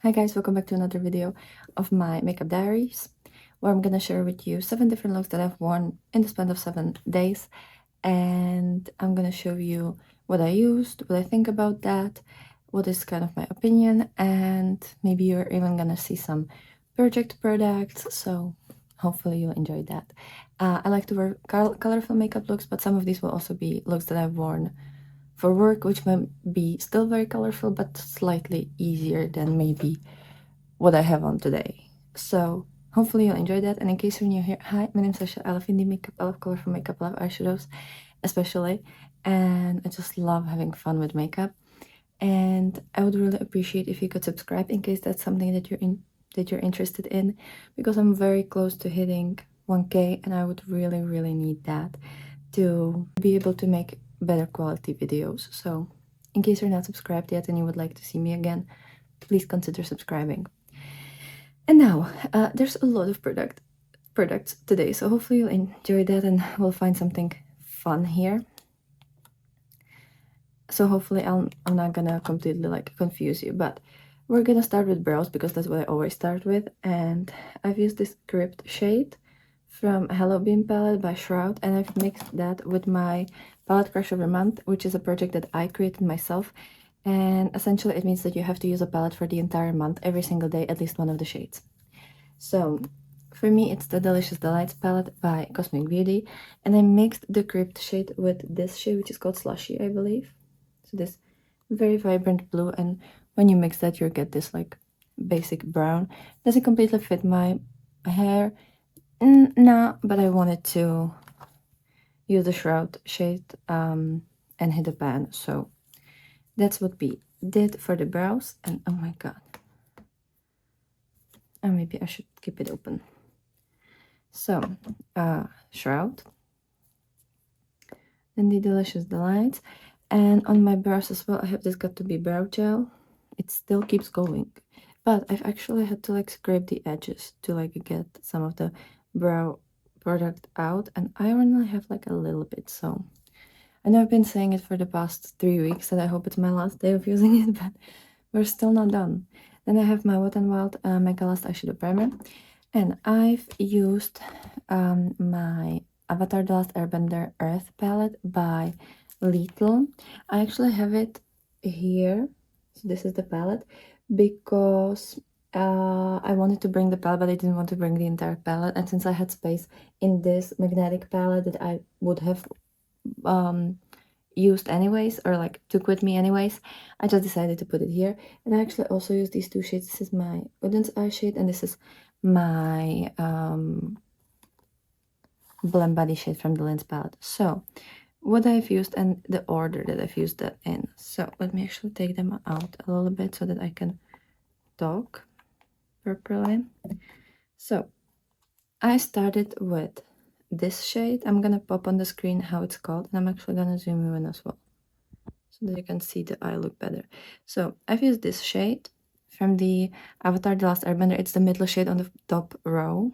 Hi guys, welcome back to another video of my makeup diaries, where I'm gonna share with you 7 different looks that I've worn in the span of 7 days, and I'm gonna show you what I used, what I think about that, what is kind of my opinion, and maybe you're even gonna see some project products, so hopefully you'll enjoy that. I like to wear colorful makeup looks, but some of these will also be looks that I've worn for work, which might be still very colorful, but slightly easier than maybe what I have on today. So hopefully you'll enjoy that. And in case you're new here, hi, my name is Sasha. I love indie makeup, I love colorful makeup, I love eyeshadows especially, and I just love having fun with makeup. And I would really appreciate if you could subscribe in case that's something that you're interested in, because I'm very close to hitting 1K and I would really need that to be able to make better quality videos. So in case you're not subscribed yet and you would like to see me again, please consider subscribing. And now there's a lot of products today, so hopefully you'll enjoy that and we'll find something fun here. So hopefully I'm not gonna completely like confuse you, but we're gonna start with brows because that's what I always start with. And I've used this Crypt shade from Hello Beam palette by Shroud, and I've mixed that with my palette crush of the month, which is a project that I created myself. And essentially it means that you have to use a palette for the entire month, every single day, at least one of the shades. So for me, it's the Delicious Delights palette by Cosmic Beauty, and I mixed the Crypt shade with this shade, which is called Slushy, I believe. So this very vibrant blue, and when you mix that, you get this like basic brown. Doesn't completely fit my hair, no, but I wanted to use the Shroud shade and hit the pan, so that's what we did for the brows. And oh my god, oh, maybe I should keep it open. So Shroud, then the Delicious Delights, and on my brows as well I have this Got To Be brow gel. It still keeps going, but I've actually had to like scrape the edges to like get some of the brow product out, and I only have like a little bit. So I know I've been saying it for the past 3 weeks and I hope it's my last day of using it, but we're still not done. Then I have my Wet n Wild Mega Last Eyeshadow Primer, and I've used my Avatar The Last Airbender Earth palette by Little. I actually have it here, so this is the palette, because I wanted to bring the palette, but I didn't want to bring the entire palette, and since I had space in this magnetic palette that I would have used anyways, or like took with me anyways, I just decided to put it here. And I actually also use these two shades. This is my Woodlands eye shade, and this is my Blend Body shade from the Lens palette. So what I've used and the order that I've used that in. So let me actually take them out a little bit so that I can talk properly. So I started with this shade. I'm gonna pop on the screen how it's called, and I'm actually gonna zoom you in as well so that you can see the eye look better. So I've used this shade from the Avatar The Last Airbender. It's the middle shade on the top row.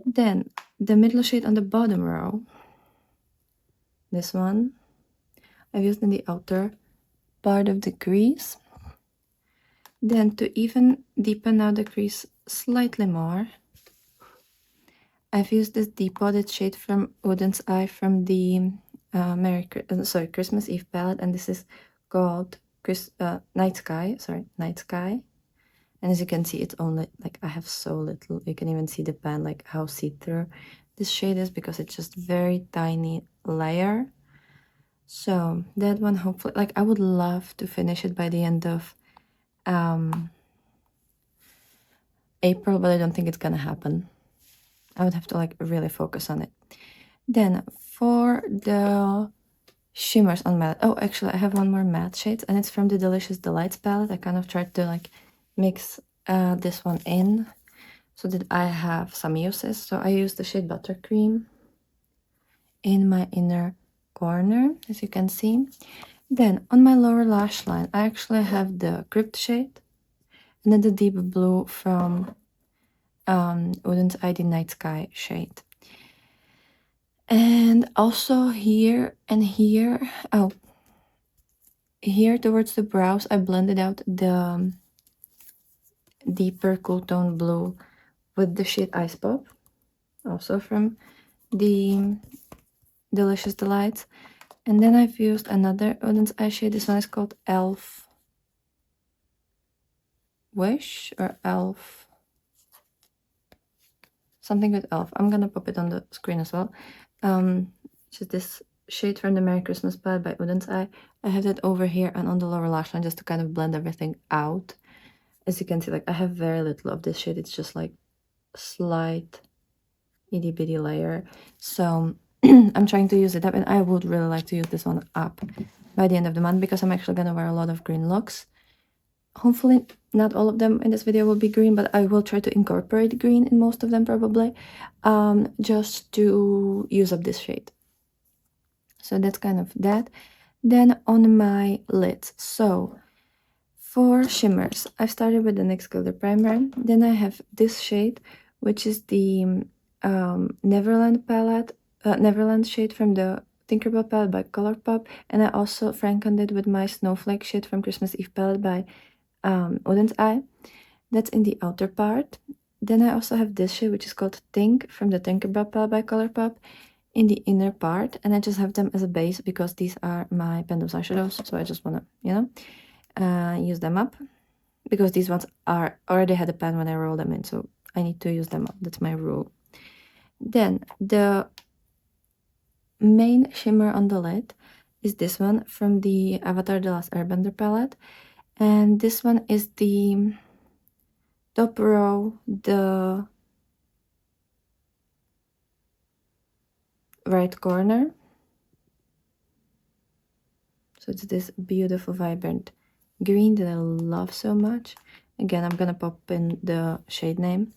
Then the middle shade on the bottom row, this one, I've used in the outer part of the crease. Then to even deepen out the crease slightly more, I've used this Depotted shade from Woodlands Eye from the Christmas Eve palette, and this is called Night Sky. Night Sky. And as you can see, it's only like I have so little. You can even see the pan, like how see-through this shade is, because it's just very tiny layer. So that one, hopefully, like I would love to finish it by the end of April, but I don't think it's gonna happen. I would have to like really focus on it. Then for the shimmers on matte, oh actually I have one more matte shade, and it's from the Delicious Delights palette. I kind of tried to like mix this one in so that I have some uses. So I use the shade Buttercream in my inner corner, as you can see. Then on my lower lash line, I actually have the Crypt shade, and then the deep blue from Woodlands Eye Night Sky shade. And also here and here, oh, here towards the brows, I blended out the deeper cool tone blue with the shade Ice Pop, also from the Delicious Delights. And then I've used another Oden's eye shade. This one is called Elf Wish or Elf something with Elf. I'm gonna pop it on the screen as well. Just this shade from the Merry Christmas palette by Oden's Eye. I have that over here and on the lower lash line just to kind of blend everything out. As you can see, like I have very little of this shade. It's just like a slight itty bitty layer. So I'm trying to use it up, and I would really like to use this one up by the end of the month because I'm actually gonna wear a lot of green looks. Hopefully not all of them in this video will be green, but I will try to incorporate green in most of them probably, just to use up this shade. So that's kind of that. Then on my lids, so for shimmers, I started with the NYX Glitter Primer. Then I have this shade, which is the Neverland palette, Neverland shade from the Tinkerbell palette by Colourpop, and I also frankened it with my Snowflake shade from Christmas Eve palette by Oden's Eye. That's in the outer part. Then I also have this shade, which is called Tink from the Tinkerbell palette by Colourpop, in the inner part, and I just have them as a base because these are my Pendoms eyeshadows, so I just want to, you know, use them up because these ones are already had a pen when I roll them in, so I need to use them up. That's my rule. Then the main shimmer on the lid is this one from the Avatar: The Last Airbender palette, and this one is the top row, the right corner. So it's this beautiful vibrant green that I love so much. Again, I'm gonna pop in the shade name.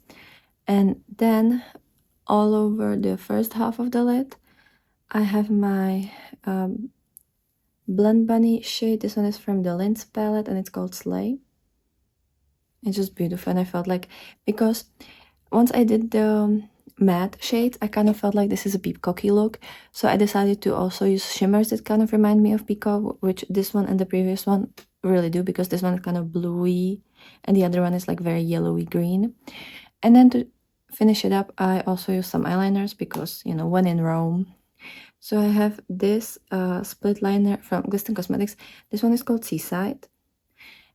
And then all over the first half of the lid, I have my Blend Bunny shade. This one is from the Linz palette and it's called Slay. It's just beautiful, and I felt like, because once I did the matte shades, I kind of felt like this is a peacocky look, so I decided to also use shimmers that kind of remind me of peacock, which this one and the previous one really do, because this one is kind of bluey and the other one is like very yellowy green. And then to finish it up, I also use some eyeliners because, you know, when in Rome. So I have this split liner from Glisten Cosmetics. This one is called Seaside.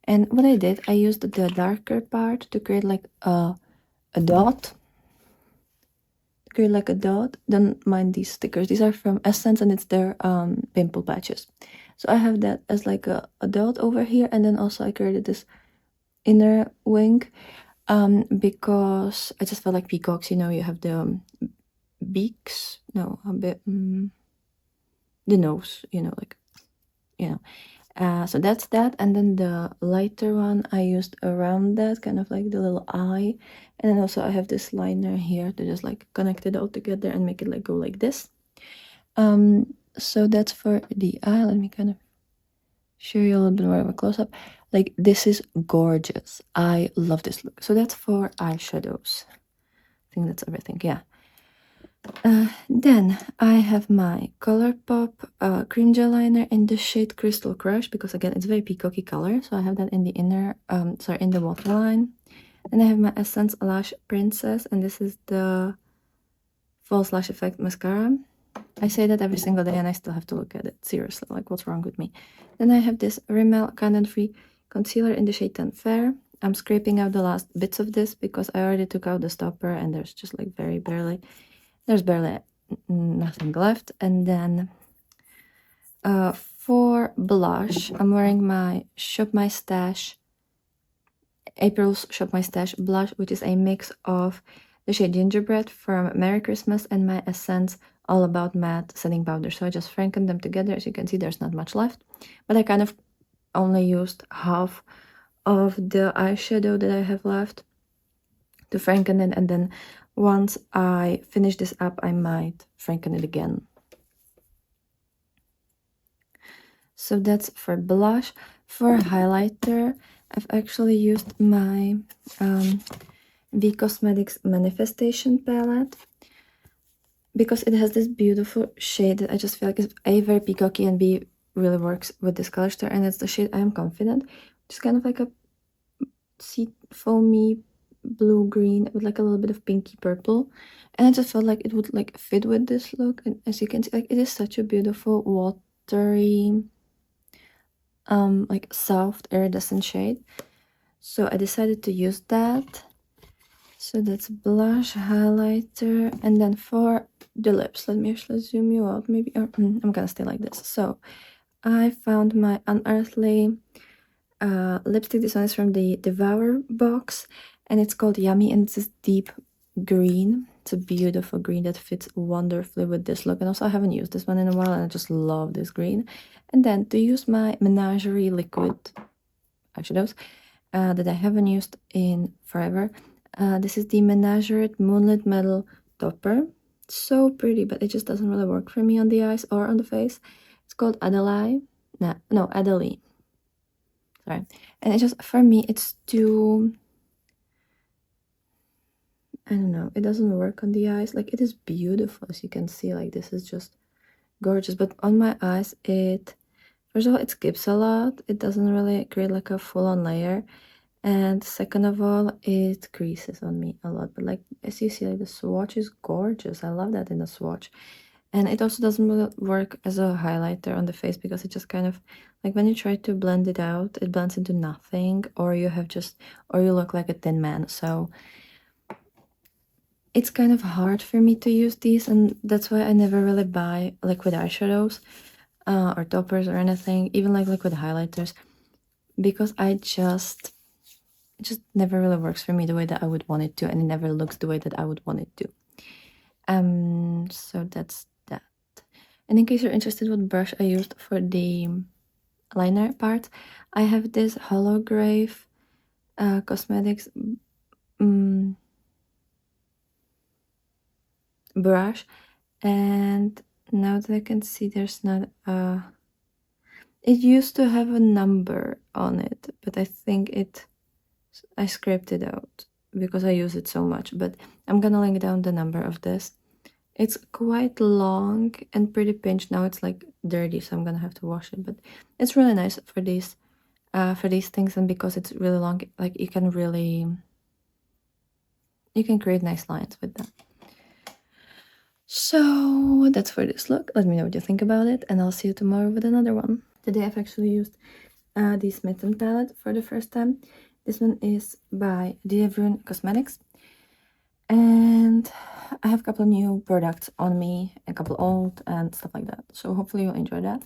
And what I did, I used the darker part to create like a dot. Like a dot. Don't mind these stickers. These are from Essence and it's their pimple patches. So I have that as like a dot over here, and then also I created this inner wing because I just felt like peacocks, you know, you have the beaks, no, a bit, the nose, you know, like, you know. So that's that, and then the lighter one I used around that, kind of like the little eye, and then also I have this liner here to just like connect it all together and make it like go like this. So that's for the eye. Let me kind of show you a little bit more of a close-up. Like, this is gorgeous. I love this look. So that's for eyeshadows. I think that's everything, yeah. Then I have my Colourpop cream gel liner in the shade Crystal Crush, because again it's very peacocky color, so I have that in the inner, in the waterline. Then I have my Essence Lash Princess, and this is the False Lash Effect mascara. I say that every single day and I still have to look at it, seriously, like what's wrong with me. Then I have this Rimmel Content-Free concealer in the shade Tan Fair. I'm scraping out the last bits of this because I already took out the stopper and there's just like there's barely nothing left. And then for blush, I'm wearing my Shop My Stash, April's Shop My Stash blush, which is a mix of the shade Gingerbread from Merry Christmas and my Essence All About Matte setting powder. So I just frankened them together. As you can see, there's not much left, but I kind of only used half of the eyeshadow that I have left to franken it, and then once I finish this up, I might franken it again. So that's for blush. For highlighter, I've actually used my V Cosmetics Manifestation palette because it has this beautiful shade that I just feel like is A, very peacocky, and B, really works with this color star, and it's the shade I Am Confident, which is kind of like a sea foamy blue green with like a little bit of pinky purple, and I just felt like it would like fit with this look. And as you can see, like it is such a beautiful watery like soft iridescent shade, so I decided to use that. So that's blush, highlighter, and then for the lips, let me actually zoom you out maybe, or I'm gonna stay like this. So I found my Unearthly lipstick. This one is from the Devour box, and it's called Yummy, and it's this deep green. It's a beautiful green that fits wonderfully with this look, and also I haven't used this one in a while, and I just love this green. And then to use my Menagerie liquid eyeshadows that I haven't used in forever, this is the Menagerie Moonlit Metal Topper. So pretty, but it just doesn't really work for me on the eyes or on the face. It's called Adelaide. No, Adelie. Sorry. And it just, for me, it's too, I don't know, it doesn't work on the eyes. Like, it is beautiful, as you can see. Like, this is just gorgeous. But on my eyes, first of all, it skips a lot. It doesn't really create like a full-on layer. And second of all, it creases on me a lot. But like, as you see, like the swatch is gorgeous. I love that in the swatch. And it also doesn't really work as a highlighter on the face, because it just kind of, like when you try to blend it out, it blends into nothing, or you look like a thin man. So it's kind of hard for me to use these, and that's why I never really buy liquid eyeshadows or toppers or anything, even like liquid highlighters, because it just never really works for me the way that I would want it to, and it never looks the way that I would want it to. So that's that. And in case you're interested what brush I used for the liner part, I have this Holograve Cosmetics brush, and now that I can see, there's not it used to have a number on it, but I think I scraped it out because I use it so much. But I'm gonna link down the number of this. It's quite long and pretty pinched. Now it's like dirty, so I'm gonna have to wash it. But it's really nice for these things, and because it's really long, like you can create nice lines with that. So that's for this look. Let me know what you think about it, and I'll see you tomorrow with another one. Today I've actually used the Smitten palette for the first time. This one is by Diavrune Cosmetics, and I have a couple of new products on me, a couple old and stuff like that, so hopefully you'll enjoy that.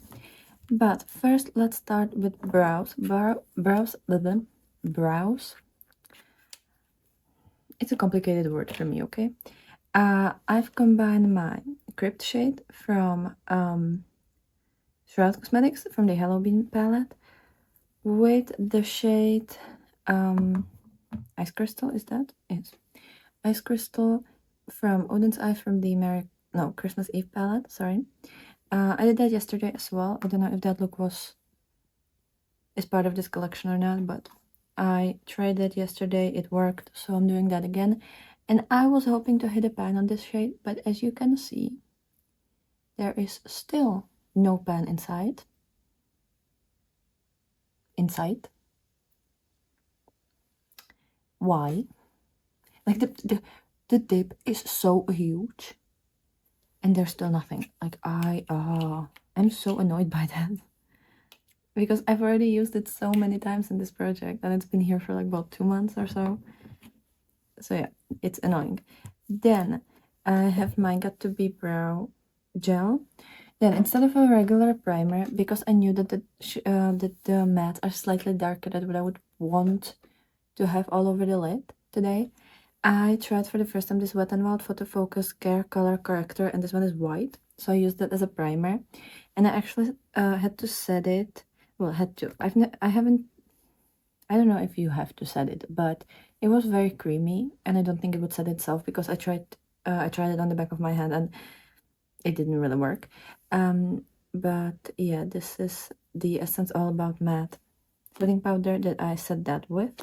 But first, let's start with brows. Brows. It's a complicated word for me, okay? I've combined my Crypt shade from Shroud Cosmetics from the Halloween palette with the shade Ice Crystal. Is that? Yes. Ice Crystal from Odin's Eye from the Christmas Eve palette. Sorry. I did that yesterday as well. I don't know if that look is part of this collection or not, but I tried that yesterday. It worked, so I'm doing that again. And I was hoping to hit a pan on this shade, but as you can see, there is still no pan inside. Why? Like the dip is so huge, and there's still nothing. Like I'm so annoyed by that, because I've already used it so many times in this project, and it's been here for like about 2 months or so. So yeah, it's annoying. Then I have my Got To Be Brow Gel. Then instead of a regular primer, because I knew that the mattes are slightly darker than what I would want to have all over the lid today, I tried for the first time this Wet n Wild Photo Focus Care Color Corrector, and this one is white, so I used that as a primer, and I actually had to set it. Well, had to. I don't know if you have to set it, but it was very creamy, and I don't think it would set itself, because I tried it on the back of my hand and it didn't really work. But yeah, this is the Essence All About Matte setting powder that I set that with.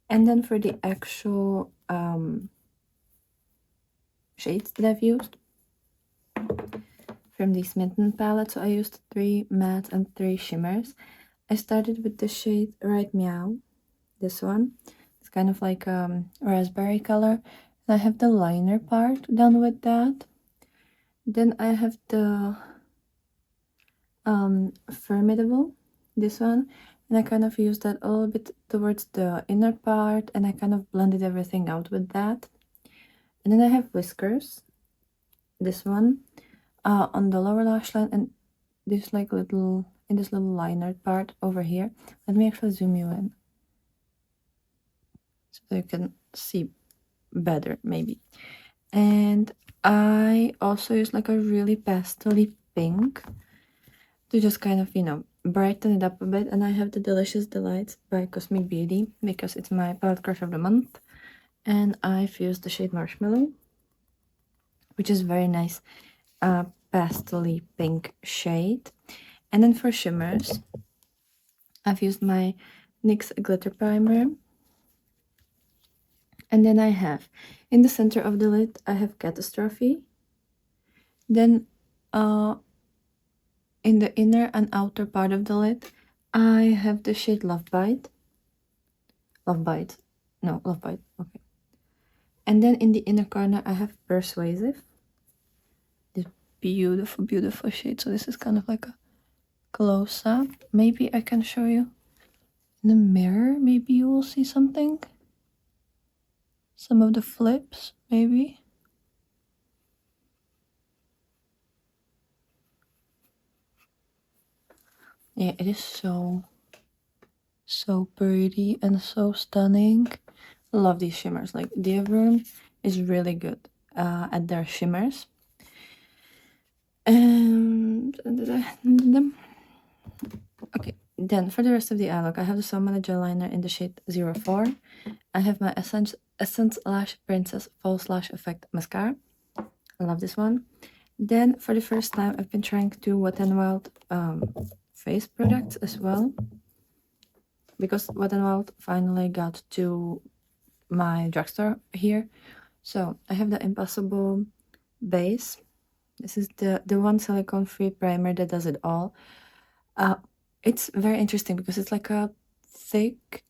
And then for the actual shades that I've used from the Smitten palette, so I used 3 mattes and 3 shimmers. I started with the shade Right Meow. this one. It's kind of like raspberry color. And I have the liner part done with that. Then I have the Formidable, this one, and I kind of used that a little bit towards the inner part, and I kind of blended everything out with that. And then I have Whiskers, this one, on the lower lash line, and this like little, in this little liner part over here. Let me actually zoom you in so you can see better maybe. And I also use like a really pastel-y pink to just kind of, you know, brighten it up a bit. And I have the Delicious Delights by Cosmic Beauty because it's my palette crush of the month. And I've used the shade Marshmallow, which is very nice pastel-y pink shade. And then for shimmers, I've used my NYX Glitter Primer. And then I have, in the center of the lid, I have Catastrophe. Then in the inner and outer part of the lid, I have the shade Love Bite. Love Bite. No, Love Bite. Okay. And then in the inner corner, I have Persuasive. This beautiful, beautiful shade. So this is kind of like a close-up. Maybe I can show you in the mirror. Maybe you will see something. Some of the flips, maybe. Yeah, it is so pretty and so stunning. Love these shimmers. Like, Diaverum is really good at their shimmers. And okay, then for the rest of the eye look, I have the Somana Gel Liner in the shade 04. I have my Essence Lash Princess False Lash Effect Mascara. I love this one. Then for the first time, I've been trying to Wet n Wild face products as well, because Wet n Wild finally got to my drugstore here. So I have the Impossible base. This is the one silicone-free primer that does it all. It's very interesting because it's like a thick,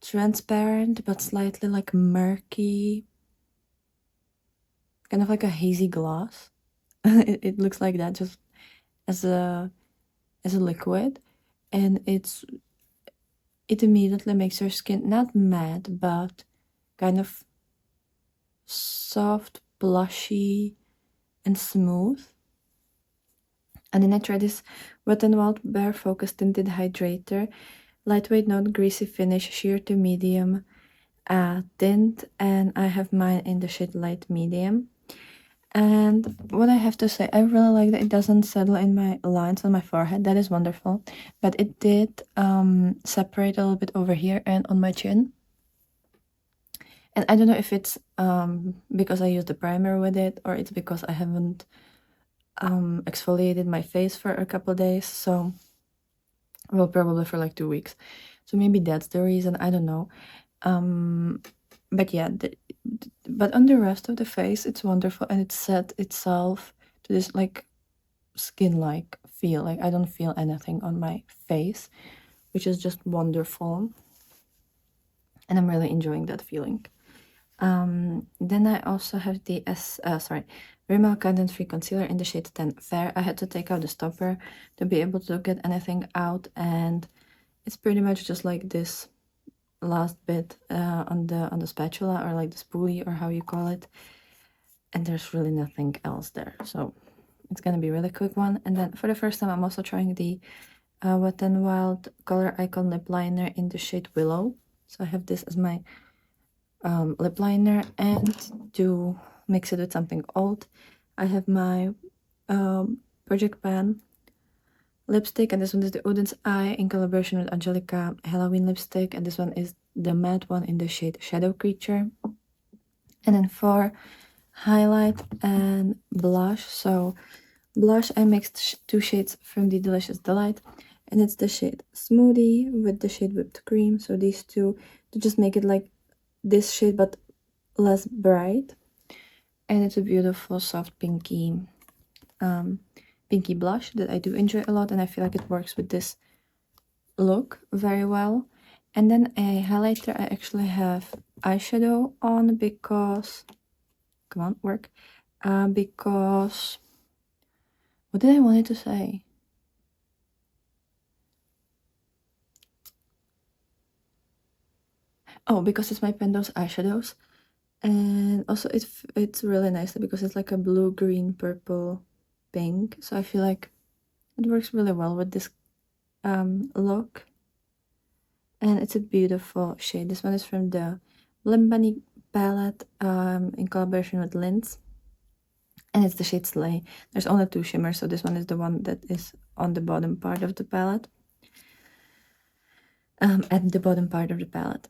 transparent, but slightly like murky, kind of like a hazy gloss. It looks like that, just as a liquid, and it immediately makes your skin not matte, but kind of soft, blushy, and smooth. And then I tried this Wet n Wild Bare Focus Tinted Hydrator, lightweight, not greasy finish, sheer to medium tint, and I have mine in the shade Light Medium. And what I have to say, I really like that it doesn't settle in my lines on my forehead. That is wonderful. But it did separate a little bit over here and on my chin. And I don't know if it's because I used the primer with it, or it's because I haven't exfoliated my face for a couple days. So, well, probably for like 2 weeks. So maybe that's the reason. I don't know. But yeah, but on the rest of the face, it's wonderful, and it set itself to this like skin-like feel. Like, I don't feel anything on my face, which is just wonderful, and I'm really enjoying that feeling. Then I also have the Rimmel Content-Free Concealer in the shade 10 Fair. I had to take out the stopper to be able to get anything out, and it's pretty much just like this last bit on the spatula, or like the spoolie, or how you call it, and there's really nothing else there, so it's gonna be a really quick one. And then for the first time, I'm also trying the Wet n Wild Color Icon Lip Liner in the shade Willow. So I have this as my lip liner, and to mix it with something old, I have my Project Pan lipstick, and this one is the Oden's Eye in collaboration with Angelica Halloween lipstick, and this one is the matte one in the shade Shadow Creature. And then for highlight and blush, so blush, I mixed 2 shades from the Delicious Delight, and it's the shade Smoothie with the shade Whipped Cream. So these two, to just make it like this shade but less bright, and it's a beautiful soft pinky blush that I do enjoy a lot, and I feel like it works with this look very well. And then a highlighter. I actually have eyeshadow on because, come on, work. Because, what did I wanted to say? Oh, because it's my Pendos eyeshadows. And also it's really nice because it's like a blue, green, purple, pink. So I feel like it works really well with this look. And it's a beautiful shade. This one is from the Limbani palette in collaboration with Lindt. And it's the shade Slay. There's only 2 shimmers, so this one is the one that is on the bottom part of the palette. At the bottom part of the palette.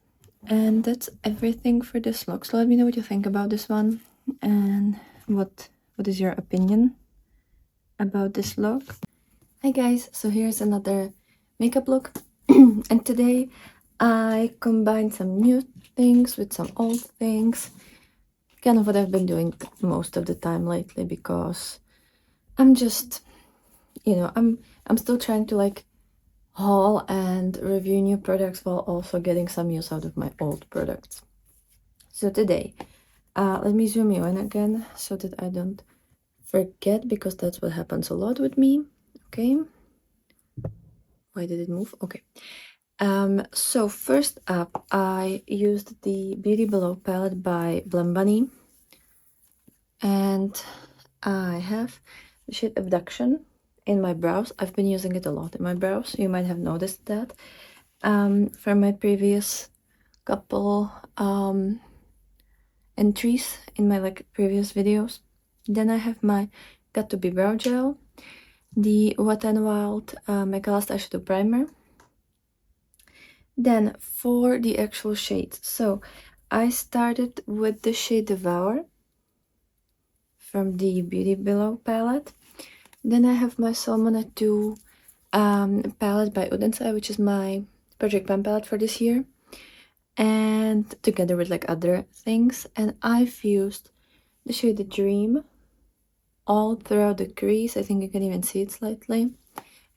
And that's everything for this look. So let me know what you think about this one and what is your opinion about this look. Hi guys, so here's another makeup look. And today I combined some new things with some old things. Kind of what I've been doing most of the time lately, because I'm just, I'm still trying to like haul and review new products while also getting some use out of my old products. So today, let me zoom you in again so that I don't forget, because that's what happens a lot with me. Okay, why did it move? Okay. So first up, I used the Beauty Below palette by Blambani, and I have the shade Abduction in my brows. I've been using it a lot in my brows. You might have noticed that from my previous couple entries in my like previous videos. Then I have my Got2b Brow Gel, the Wet n Wild Macalast Eyeshadow Primer. Then for the actual shades, so I started with the shade Devour from the Beauty Below palette. Then I have my Salmona 2 palette by Udensai, which is my Project Pan palette for this year, and together with like other things. And I've used the shade The Dream all throughout the crease. I think you can even see it slightly.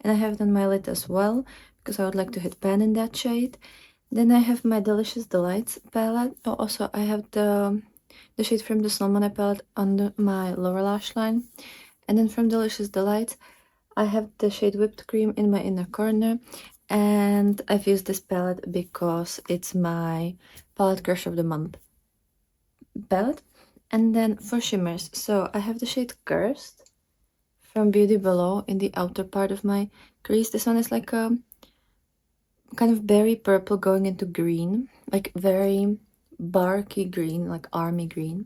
And I have it on my lid as well, because I would like to hit pan in that shade. Then I have my Delicious Delights palette. Oh, also I have the shade from the Salmona palette under my lower lash line. And then from Delicious Delights, I have the shade Whipped Cream in my inner corner. And I've used this palette because it's my palette crush of the month palette. And then for shimmers, so I have the shade Cursed from Beauty Below in the outer part of my crease. This one is like a kind of berry purple going into green, like very barky green, like army green.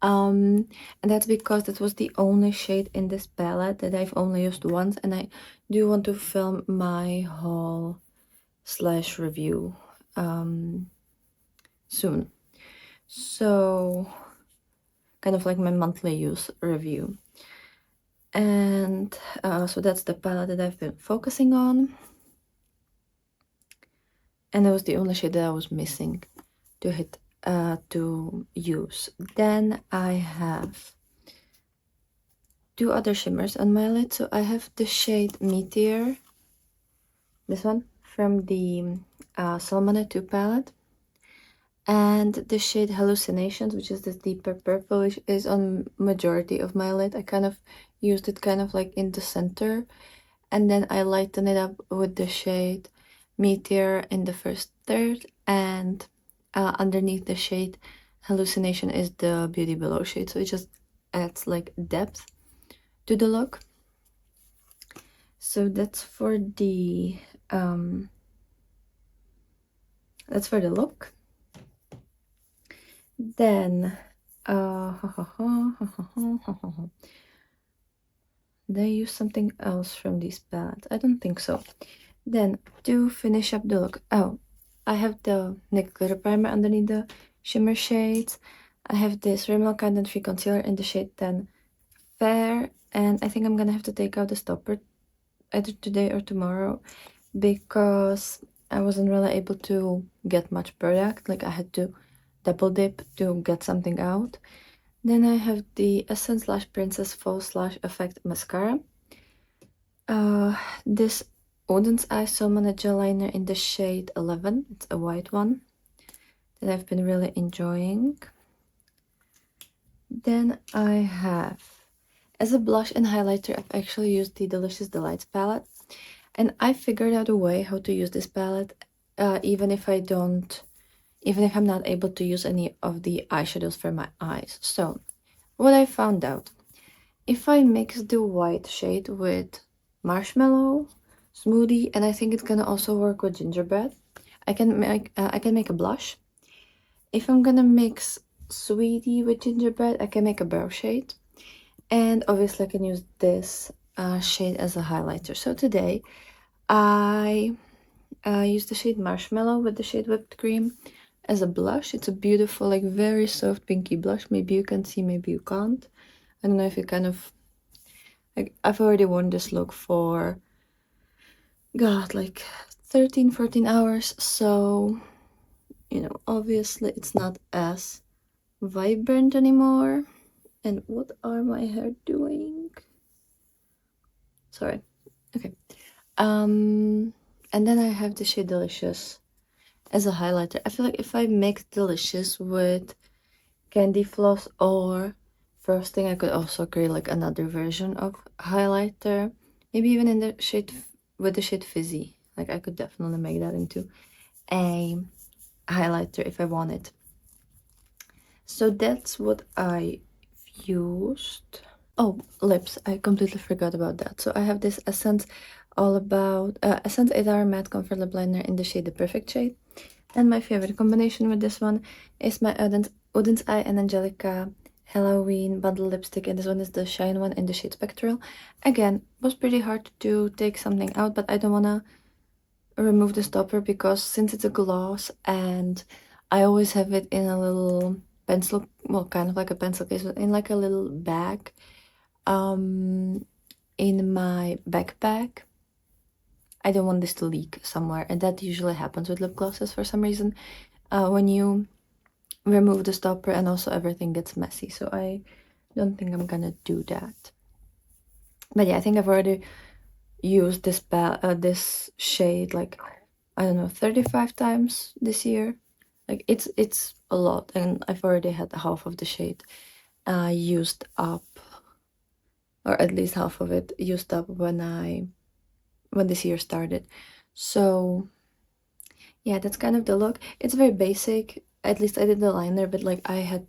And that's because that was the only shade in this palette that I've only used once, and I do want to film my haul / review soon. So kind of like my monthly use review. And so that's the palette that I've been focusing on. And that was the only shade that I was missing to hit to use. Then I have 2 other shimmers on my lid. So I have the shade Meteor, this one from the Salmona 2 palette, and the shade Hallucinations, which is this deeper purple, which is on majority of my lid. I kind of used it kind of like in the center, and then I lighten it up with the shade Meteor in the first third, and underneath the shade Hallucination is the Beauty Below shade, so it just adds like depth to the look. So that's for the look. Then did I use something else from these palettes? I don't think so. Then to finish up the look, oh, I have the NYX glitter primer underneath the shimmer shades. I have this Rimmel Content Free concealer in the shade 10 Fair, and I think I'm gonna have to take out the stopper either today or tomorrow, because I wasn't really able to get much product. Like I had to double dip to get something out. Then I have the Essence / Princess Fall / Effect mascara. This Oden's Eye Salmon Gel Liner in the shade 11. It's a white one that I've been really enjoying. Then I have, as a blush and highlighter, I've actually used the Delicious Delights palette. And I figured out a way how to use this palette, even if I'm not able to use any of the eyeshadows for my eyes. So, what I found out, if I mix the white shade with Marshmallow, Smoothie, and I think it's gonna also work with Gingerbread, I can make a blush. If I'm gonna mix Sweetie with Gingerbread, I can make a brow shade. And obviously I can use this shade as a highlighter. So today I used the shade Marshmallow with the shade Whipped Cream as a blush. It's a beautiful, like very soft pinky blush. Maybe you can see, maybe you can't. I don't know if you kind of, like, I've already worn this look for, God, like 13, 14 hours. So, you know, obviously it's not as vibrant anymore. And what are my hair doing? Sorry. Okay. And then I have the shade Delicious as a highlighter. I feel like if I mix Delicious with Candy Floss or Frosting, I could also create like another version of highlighter. Maybe even in the shade with the shade Fizzy. Like I could definitely make that into a highlighter if I wanted. So that's what I used. Oh, lips. I completely forgot about that. So I have this Essence Essence 8 Hour Matte Comfort Lip Liner in the shade The Perfect Shade. And my favorite combination with this one is my Oden's Eye and Angelica Halloween bundle lipstick, and this one is the Shine one in the shade Spectral. Again, was pretty hard to take something out, but I don't want to remove the stopper because since it's a gloss and I always have it in a little pencil, well, kind of like a pencil case, but in like a little bag in my backpack. I don't want this to leak somewhere, and that usually happens with lip glosses for some reason when you remove the stopper, and also everything gets messy. So I don't think I'm gonna do that. But yeah, I think I've already used this shade like, I don't know, 35 times this year. Like it's a lot, and I've already had half of the shade used up, or at least half of it used up when this year started. So yeah, that's kind of the look. It's very basic. At least I did the liner, but like I had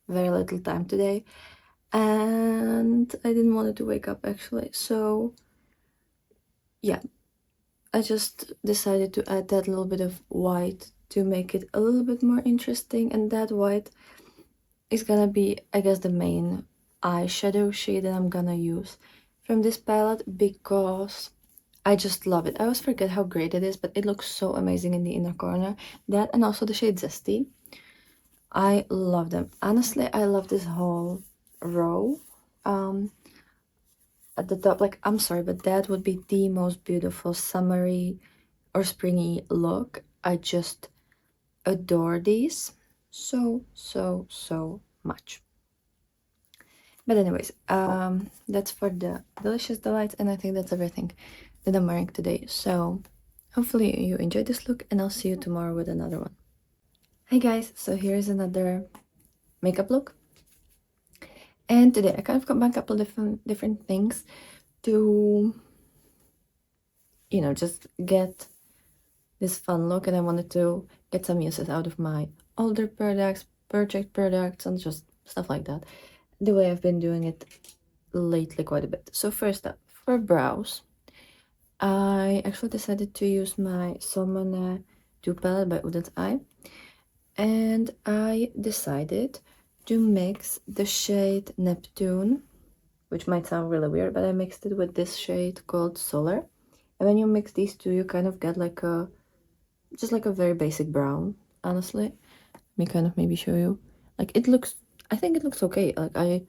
very little time today and I didn't want it to wake up actually. So yeah, I just decided to add that little bit of white to make it a little bit more interesting, and that white is gonna be, I guess, the main eyeshadow shade that I'm gonna use from this palette because I just love it. I always forget how great it is, but it looks so amazing in the inner corner. That and also the shade Zesty. I love them. Honestly, I love this whole row. At the top, like, I'm sorry, but that would be the most beautiful summery or springy look. I just adore these so, so, so much. But anyways, that's for the Delicious Delights, and I think that's everything that I'm wearing today. So hopefully you enjoyed this look, and I'll see you tomorrow with another one. Hi guys, so here's another makeup look. And today I kind of combined a couple different things to, you know, just get this fun look, and I wanted to get some uses out of my older products, project products, and just stuff like that, the way I've been doing it lately quite a bit. So first up, for brows, I actually decided to use my Salmon 2 palette by Oden's Eye, and I decided to mix the shade Neptune, which might sound really weird, but I mixed it with this shade called Solar. And when you mix these two, you kind of get like just like a very basic brown, honestly. Let me kind of maybe show you. Like I think it looks okay. Like I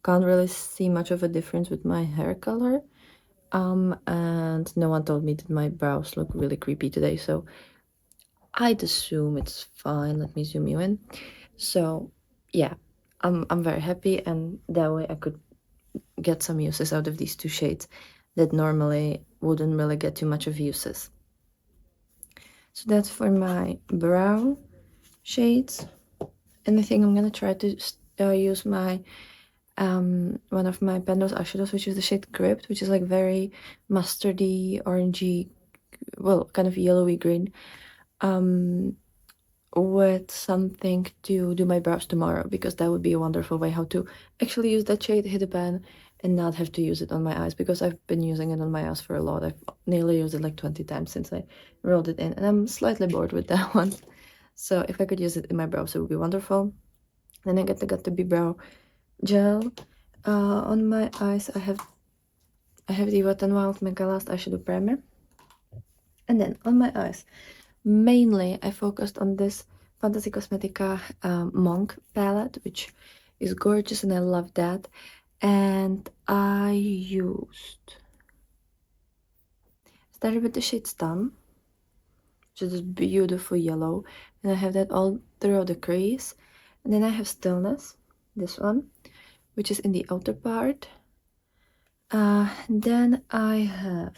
can't really see much of a difference with my hair color. And no one told me that my brows look really creepy today, so I'd assume it's fine. Let me zoom you in. So yeah, I'm very happy, and that way I could get some uses out of these two shades that normally wouldn't really get too much of uses. So that's for my brow shades. And I think I'm gonna try to use my one of my Penrose eyeshadows, which is the shade Crypt, which is like very mustardy, orangey, well, kind of yellowy green, with something to do my brows tomorrow, because that would be a wonderful way how to actually use that shade, hit a pan, and not have to use it on my eyes, because I've been using it on my eyes for a lot. I've nearly used it like 20 times since I rolled it in, and I'm slightly bored with that one. So if I could use it in my brows, it would be wonderful. Then I got the B Brow gel. On my eyes, I have the Wet n Wild Mega Last Eyeshadow Primer. And then on my eyes, mainly I focused on this Fantasy Cosmetica Monk palette, which is gorgeous and I love that. And I started with the shade Stun, which is this beautiful yellow, and I have that all throughout the crease. And then I have Stillness, this one, which is in the outer part. Then I have,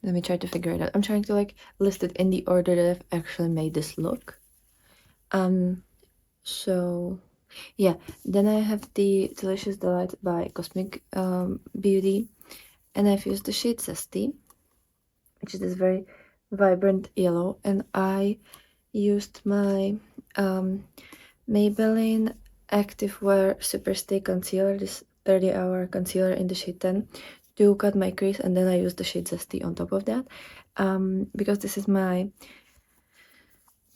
let me try to figure it out. I'm trying to like list it in the order that I've actually made this look. So yeah, then I have the Delicious Delight by Cosmic Beauty, and I've used the shade Zesty, which is this very vibrant yellow, and I used my Maybelline Activewear Super Stay Concealer, this 30-hour concealer in the shade 10, to cut my crease, and then I used the shade Zesty on top of that, because this is my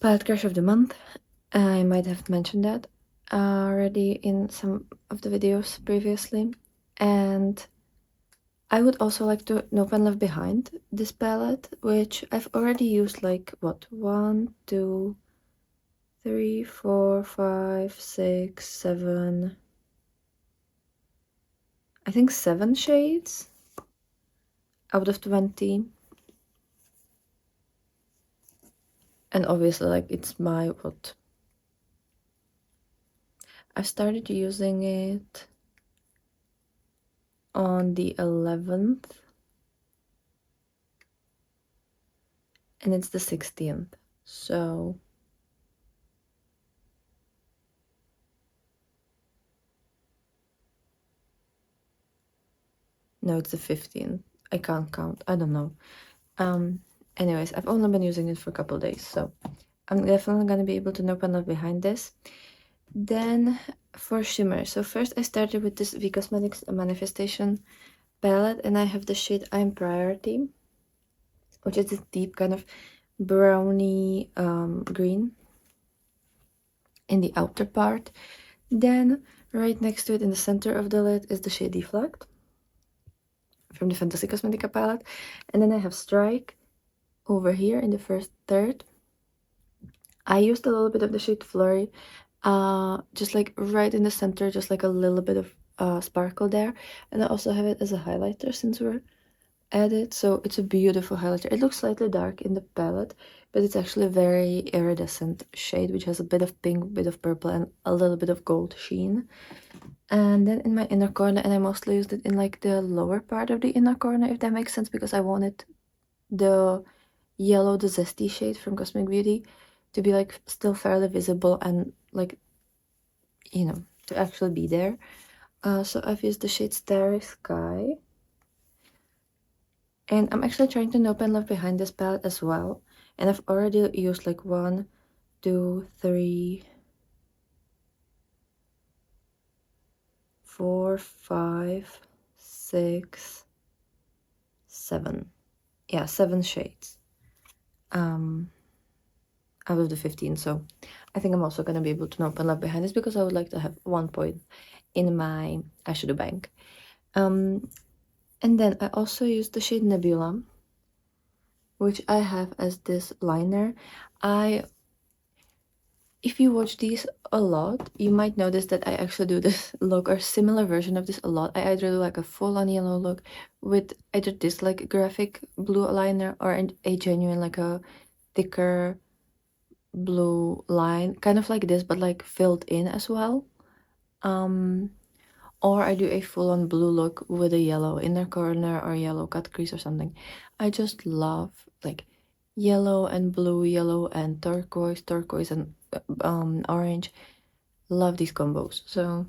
palette crush of the month. I might have mentioned that already in some of the videos previously, and I would also like to Nope and Left Behind this palette, which I've already used like, what, 1, 2, 3, 4, 5, 6, 7, I think 7 shades out of 20. And obviously, like, it's my, what, I started using it on the 11th, and it's the 16th, so no, it's the 15th. I can't count, I don't know. Anyways, I've only been using it for a couple days, so I'm definitely gonna be able to Nope and Left Behind this. Then for shimmer, so first I started with this V Cosmetics Manifestation palette, and I have the shade I'm Priority, which is this deep kind of browny green in the outer part. Then right next to it in the center of the lid is the shade Deflect from the Fantasy Cosmetica palette, and then I have Strike over here in the first third. I used a little bit of the shade Flurry, just like right in the center, just like a little bit of sparkle there. And I also have it as a highlighter since we're at it. So it's a beautiful highlighter. It looks slightly dark in the palette, but it's actually a very iridescent shade, which has a bit of pink, bit of purple, and a little bit of gold sheen. And then in my inner corner, and I mostly used it in like the lower part of the inner corner, if that makes sense, because I wanted the yellow, the Zesty shade from Cosmic Beauty to be like still fairly visible and like, you know, to actually be there. So I've used the shade Starry Sky, and I'm actually trying to Nope and Left Behind this palette as well, and I've already used like 1, 2, 3, 4, 5, 6, 7, yeah, 7 shades out of the 15. So I think I'm also gonna be able to Nope and Left Behind this, because I would like to have 1 point in my eyeshadow bank. And then I also used the shade Nebula, which I have as this liner. If you watch these a lot, you might notice that I actually do this look or similar version of this a lot. I either do like a full-on yellow look with either this like graphic blue liner or a genuine like a thicker blue line, kind of like this, but like filled in as well. or I do a full-on blue look with a yellow inner corner or yellow cut crease or something. I just love like yellow and blue, yellow and turquoise, turquoise and orange. Love these combos. So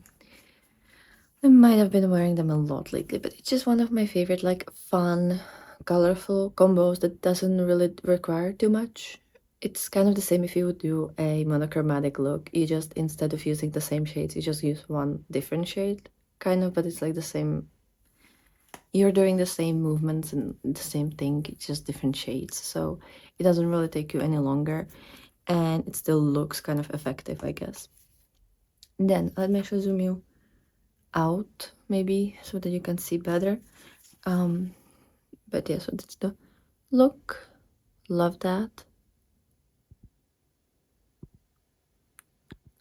I might have been wearing them a lot lately, but it's just one of my favorite like fun, colorful combos that doesn't really require too much. It's kind of the same if you would do a monochromatic look. You just, instead of using the same shades, you just use one different shade, kind of, but it's like the same. You're doing the same movements and the same thing, it's just different shades. So it doesn't really take you any longer, and it still looks kind of effective, I guess. Then let me actually zoom you out, maybe, so that you can see better. But yeah, so that's the look. Love that.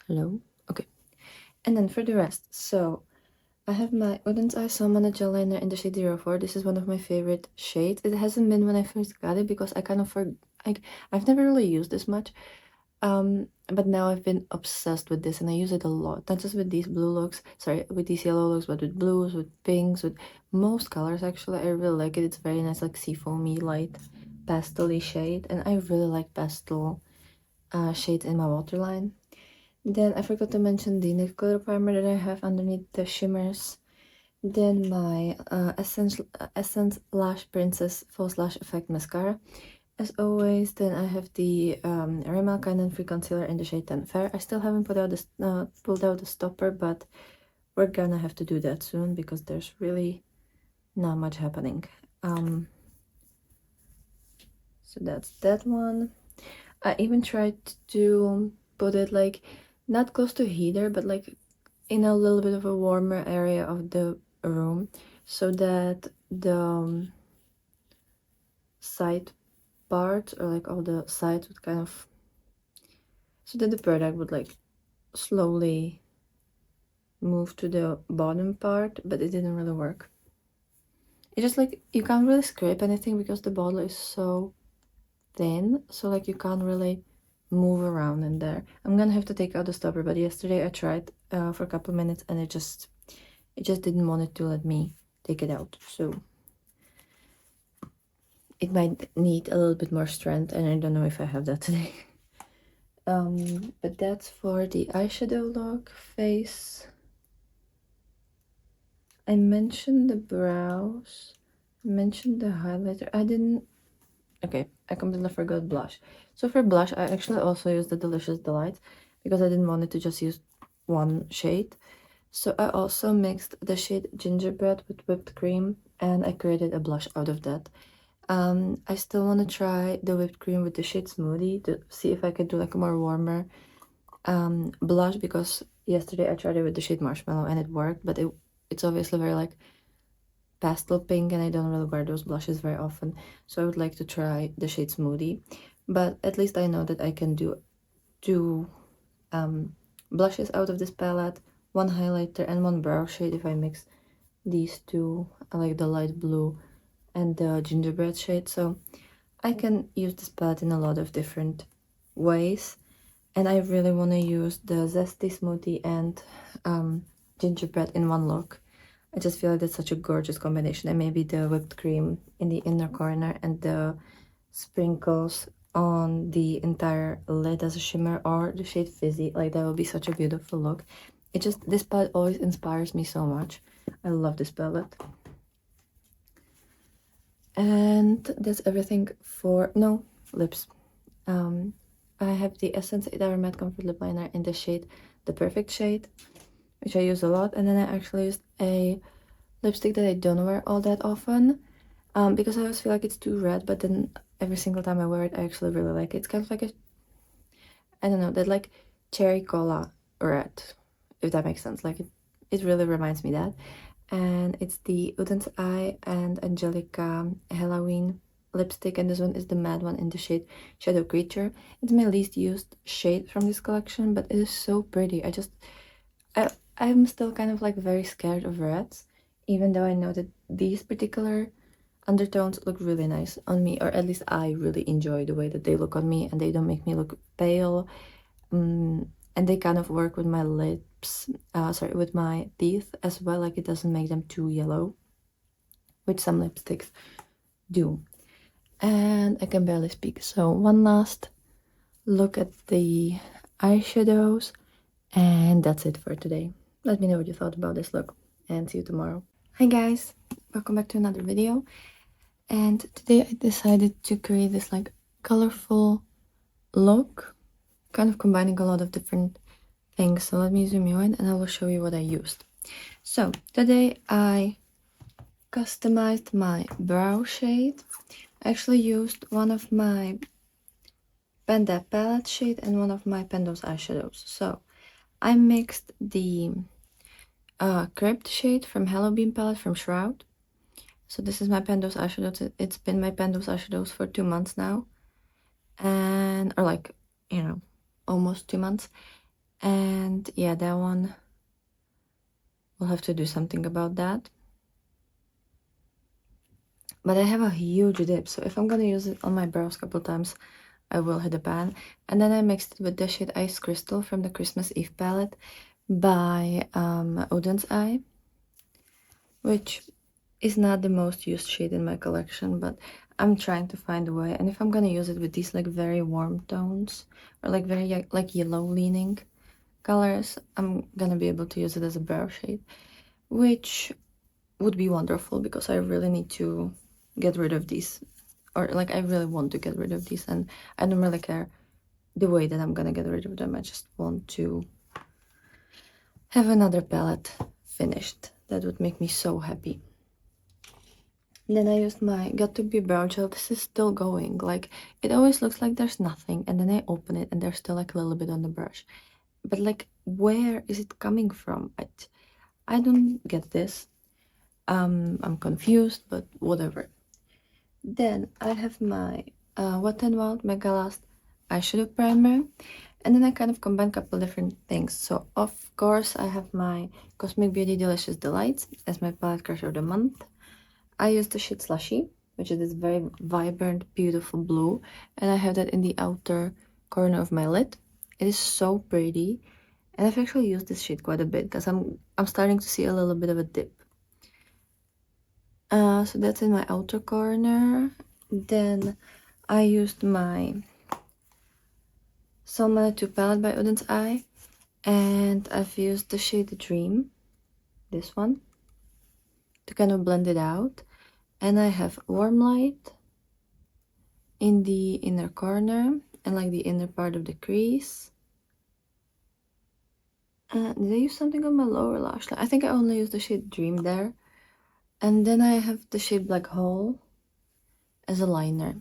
Hello. Okay. And then for the rest, so I have my Woodlands Eye Salmon gel liner in the shade 04. This is one of my favorite shades. It hasn't been when I first got it because I kind of I've never really used this much. But now I've been obsessed with this and I use it a lot. Not just with these blue looks, sorry, with these yellow looks, but with blues, with pinks, with most colors actually. I really like it. It's very nice, like seafoamy, light, pastel-y shade. And I really like pastel shades in my waterline. Then I forgot to mention the NYX glitter primer that I have underneath the shimmers. Then my Essence Lash Princess False Lash Effect Mascara. As always, then I have the Rimmel Kind & Free Concealer in the shade 10 Fair. I still haven't pulled out the stopper, but we're gonna have to do that soon because there's really not much happening. So that's that one. I even tried to put it like not close to heater, but like in a little bit of a warmer area of the room so that the side parts or like all the sides would kind of, so that the product would like slowly move to the bottom part, but it didn't really work. It's just like you can't really scrape anything because the bottle is so thin, so like you can't really move around in there. I'm gonna have to take out the stopper, but yesterday I tried for a couple minutes and it just didn't want it to let me take it out, so it might need a little bit more strength and I don't know if I have that today. But that's for the eyeshadow look. Face, I mentioned the brows, I mentioned the highlighter. I didn't, okay, I completely forgot blush. So for blush, I actually also used the Delicious Delight because I didn't want it to just use one shade. So I also mixed the shade Gingerbread with whipped cream and I created a blush out of that. I still want to try the whipped cream with the shade Smoothie to see if I could do like a more warmer blush, because yesterday I tried it with the shade Marshmallow and it worked, but it's obviously very like pastel pink and I don't really wear those blushes very often, so I would like to try the shade Smoothie. But at least I know that I can do two blushes out of this palette, one highlighter and one brow shade if I mix these two, like the light blue and the gingerbread shade. So I can use this palette in a lot of different ways, and I really want to use the Zesty Smoothie and gingerbread in one look. I just feel like that's such a gorgeous combination, and maybe the whipped cream in the inner corner and the sprinkles on the entire lid as a shimmer, or the shade Fizzy, like that would be such a beautiful look. It just, this palette always inspires me so much. I love this palette. And that's everything for, no, lips. I have the Essence 8 Hour Matte Comfort Lip Liner in the shade The Perfect Shade, which I use a lot, and then I actually used a lipstick that I don't wear all that often, because I always feel like it's too red, but then every single time I wear it, I actually really like it. It's kind of like a, I don't know, that like cherry cola red, if that makes sense. Like it really reminds me that. And it's the Woodlands Eye and Angelica Halloween lipstick, and this one is the matte one in the shade Shadow Creature. It's my least used shade from this collection, but it is so pretty. I'm still kind of like very scared of reds, even though I know that these particular undertones look really nice on me, or at least I really enjoy the way that they look on me, and they don't make me look pale, and they kind of work with my lips lips, with my teeth as well, like it doesn't make them too yellow, which some lipsticks do. And I can barely speak, so one last look at the eyeshadows, and that's it for today. Let me know what you thought about this look, and see you tomorrow. Hi guys, welcome back to another video. And today I decided to create this like colorful look, kind of combining a lot of different things. So let me zoom you in and I will show you what I used. So today I customized my brow shade. I actually used one of my Panda palette shade and one of my Pendos eyeshadows. So I mixed the Crypt shade from Hello Beam palette from Shroud. So this is my Pendos eyeshadows. It's been my Pendos eyeshadows for 2 months now. And, or like, you know, almost 2 months. And yeah, that one, we'll have to do something about that. But I have a huge dip, so if I'm gonna use it on my brows a couple times, I will hit the pan. And then I mixed it with the shade Ice Crystal from the Christmas Eve palette by Odin's Eye, which is not the most used shade in my collection, but I'm trying to find a way. And if I'm gonna use it with these like very warm tones or like very like yellow leaning colors, I'm gonna be able to use it as a brow shade, which would be wonderful because I really need to get rid of these, or like I really want to get rid of these, and I don't really care the way that I'm gonna get rid of them. I just want to have another palette finished. That would make me so happy. Then I used my Got2b brow gel. This is still going. Like, it always looks like there's nothing, and then I open it and there's still like a little bit on the brush. But like, where is it coming from? I don't get this. I'm confused, but whatever. Then I have my Wet n Wild Mega Last eyeshadow primer, and then I kind of combine a couple different things. So of course I have my Cosmic Beauty Delicious Delights as my palette crush of the month. I use the shade Slushy, which is this very vibrant, beautiful blue, and I have that in the outer corner of my lid. It is so pretty, and I've actually used this shade quite a bit because I'm starting to see a little bit of a dip. So that's in my outer corner. Then I used my Salma 2 palette by Odin's Eye, and I've used the shade Dream, this one, to kind of blend it out. And I have Warm Light in the inner corner and like the inner part of the crease. Did I use something on my lower lash line? I think I only used the shade Dream there. And then I have the shade Black Hole as a liner.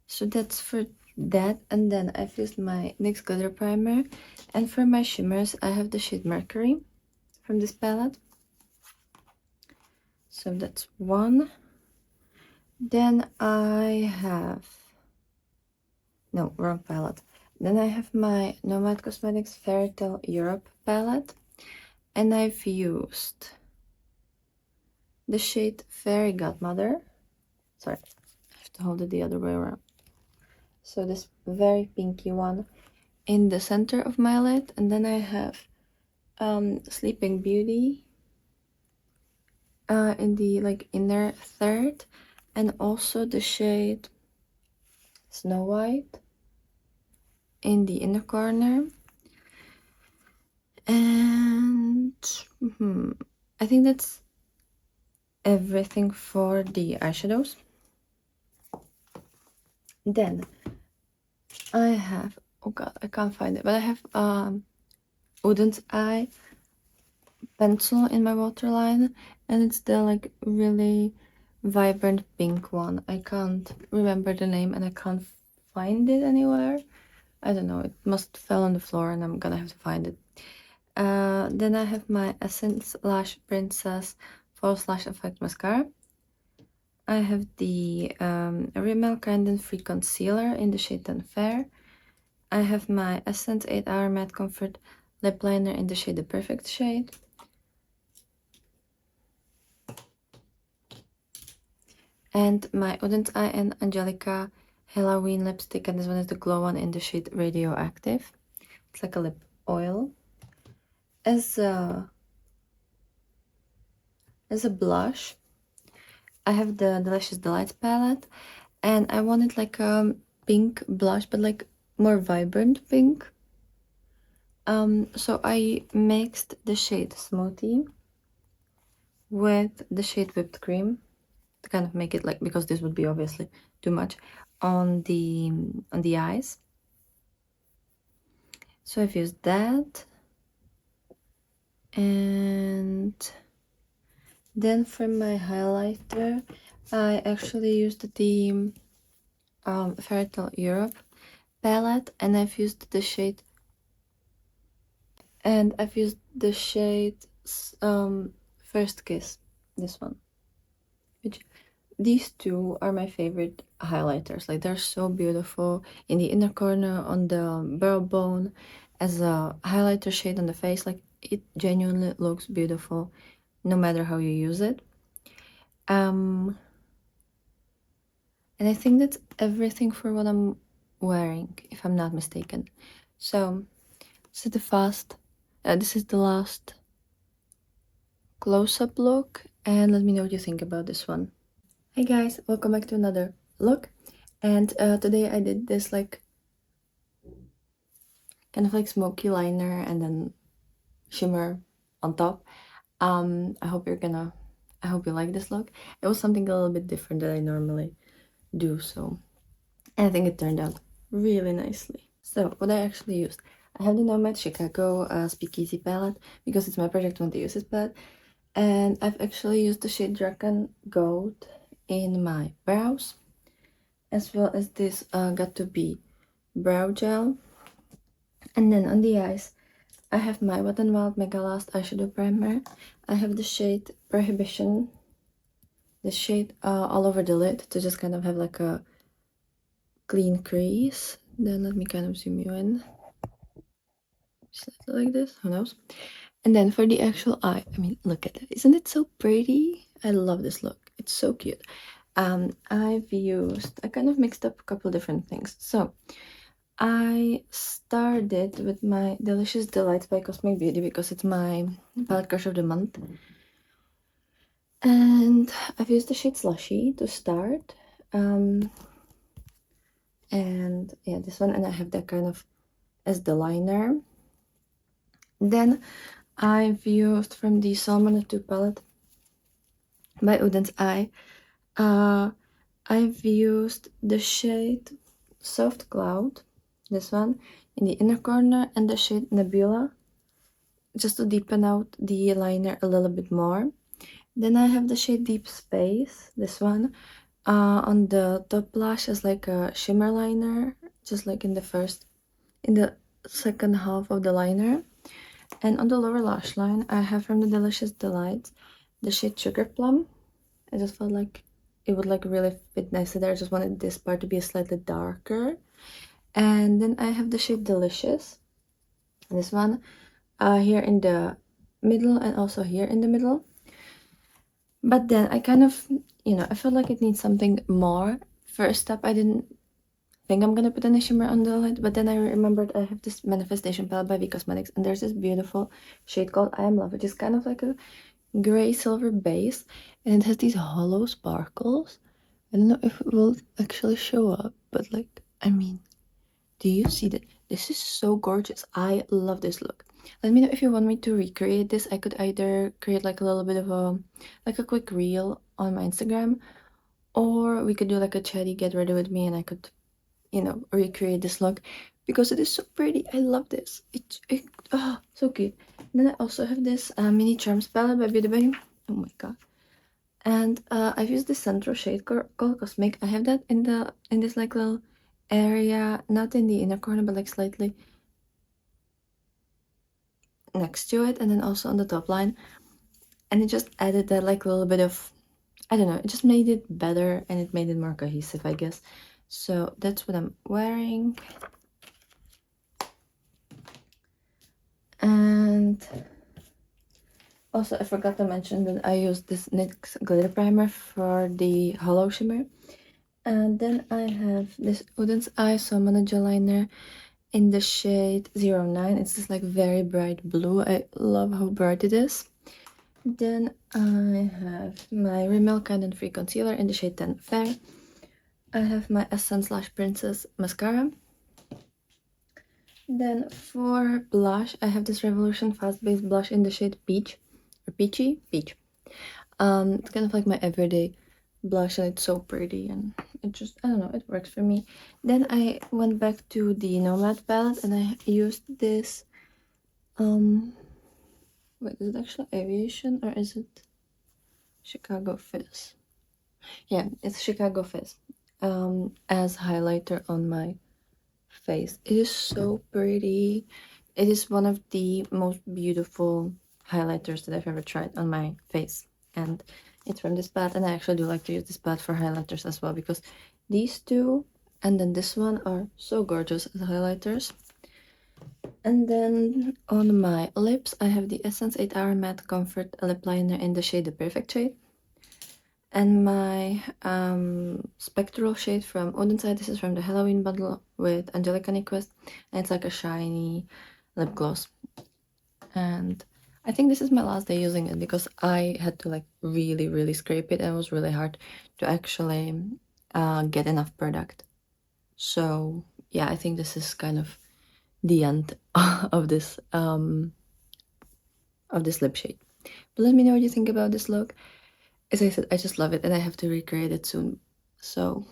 So that's for that. And then I've used my NYX glitter primer, and for my shimmers I have the shade Mercury from this palette. So that's one. Then I have, no, wrong palette. Then I have my Nomad Cosmetics Fairy Tale Europe palette, and I've used the shade Fairy Godmother. Sorry, I have to hold it the other way around. So this very pinky one in the center of my lid. And then I have Sleeping Beauty in the like inner third, and also the shade Snow White in the inner corner. And I think that's everything for the eyeshadows. Then I have, oh god, I can't find it, but I have Odin's Eye pencil in my waterline, and it's the like really vibrant pink one. I can't remember the name and I can't find it anywhere. I don't know, it must fell on the floor and I'm gonna have to find it. Then I have my Essence Lash Princess False Lash Effect Mascara. I have the Rimmel Kind & Free Concealer in the shade Tan Fair. I have my Essence 8 Hour Matte Comfort Lip Liner in the shade The Perfect Shade. And my Odin's Eye and Angelica Halloween lipstick, and this one is the glow one in the shade Radioactive. It's like a lip oil. as a blush, I have the Delicious Delights palette, and I wanted like a pink blush, but like more vibrant pink. So I mixed the shade Smoothie with the shade Whipped Cream to kind of make it like, because this would be obviously too much on the eyes. So I've used that, and then for my highlighter, I actually used the Fairy Tale Europe palette, and I've used the shade First Kiss, this one. Which, these two are my favorite highlighters. Like, they're so beautiful in the inner corner, on the brow bone, as a highlighter shade on the face. Like, it genuinely looks beautiful no matter how you use it. And I think that's everything for what I'm wearing, if I'm not mistaken. So this is the last close-up look, and let me know what you think about this one. Hey guys, welcome back to another look. And today I did this like kind of like smoky liner and then shimmer on top. I hope you like this look. It was something a little bit different that I normally do, so, and I think it turned out really nicely. So what I actually used, I have the Nomad Chicago Speakeasy palette because it's my project when to use this palette, and I've actually used the shade Dragon Gold in my brows, as well as this Got2b brow gel. And then on the eyes, I have my Wet n Wild Mega Last eyeshadow primer. I have the shade Prohibition, the shade all over the lid, to just kind of have like a clean crease. Then let me kind of zoom you in. Just like this, who knows? And then for the actual eye, I mean, look at it. Isn't it so pretty? I love this look. It's so cute. I kind of mixed up a couple different things. So I started with my Delicious Delights by Cosmic Beauty because it's my palette crush of the month. And I've used the shade Slushy to start. And yeah, this one, and I have that kind of as the liner. Then I've used from the Salmon 2 palette by Udens Eye. I've used the shade Soft Cloud, this one, in the inner corner, and the shade Nebula, just to deepen out the liner a little bit more. Then I have the shade Deep Space, this one, on the top lash as like a shimmer liner, just like in the second half of the liner. And on the lower lash line, I have from the Delicious Delights the shade Sugar Plum. I just felt like it would like really fit nicely there. I just wanted this part to be slightly darker. And then I have the shade Delicious, this one, here in the middle and also here in the middle. But then I kind of, I felt like it needs something more. First step, I didn't think I'm gonna put any shimmer on the lid, but then I remembered I have this Manifestation palette by V Cosmetics, and there's this beautiful shade called I Am Love, which is kind of like a gray silver base, and it has these hollow sparkles. I don't know if it will actually show up, but like, I mean, do you see that? This is so gorgeous. I love this look. Let me know if you want me to recreate this. I could either create like a little bit of a quick reel on my Instagram, or we could do like a chatty get ready with me, and I could, recreate this look because it is so pretty. I love this. So cute. And then I also have this mini charms palette by Beauty Bay. Oh my god. And I've used this central shade called Cosmic. I have that in this like little area, not in the inner corner, but like slightly next to it, and then also on the top line. And it just added that like little bit of, I don't know, it just made it better, and it made it more cohesive, I guess. So that's what I'm wearing. And also, I forgot to mention that I used this NYX glitter primer for the hollow shimmer. And then I have this Udens Eye Salmon gel liner in the shade 09. It's this like very bright blue. I love how bright it is. Then I have my Rimmel Kind & Free Concealer in the shade 10 Fair. I have my Essence Lash Princess Mascara. Then for blush, I have this Revolution Fast Base blush in the shade Peach. Or Peachy? Peach. It's kind of like my everyday blush, and it's so pretty, and it just, I don't know, it works for me. Then I went back to the Nomad palette, and I used this, wait, is it actually Aviation, or is it Chicago Fizz? Yeah, it's Chicago Fizz, as highlighter on my face. It is so pretty. It is one of the most beautiful highlighters that I've ever tried on my face, and it's from this palette. And I actually do like to use this palette for highlighters as well, because these two and then this one are so gorgeous as highlighters. And then on my lips, I have the Essence 8 Hour Matte Comfort Lip Liner in the shade The Perfect Shade. And my spectral shade from Odenside. This is from the Halloween bundle with Angelica Nyquist, and it's like a shiny lip gloss. And I think this is my last day using it, because I had to like really scrape it, and it was really hard to actually get enough product. So yeah, I think this is kind of the end of this lip shade. But let me know what you think about this look. As I said, I just love it, and I have to recreate it soon. So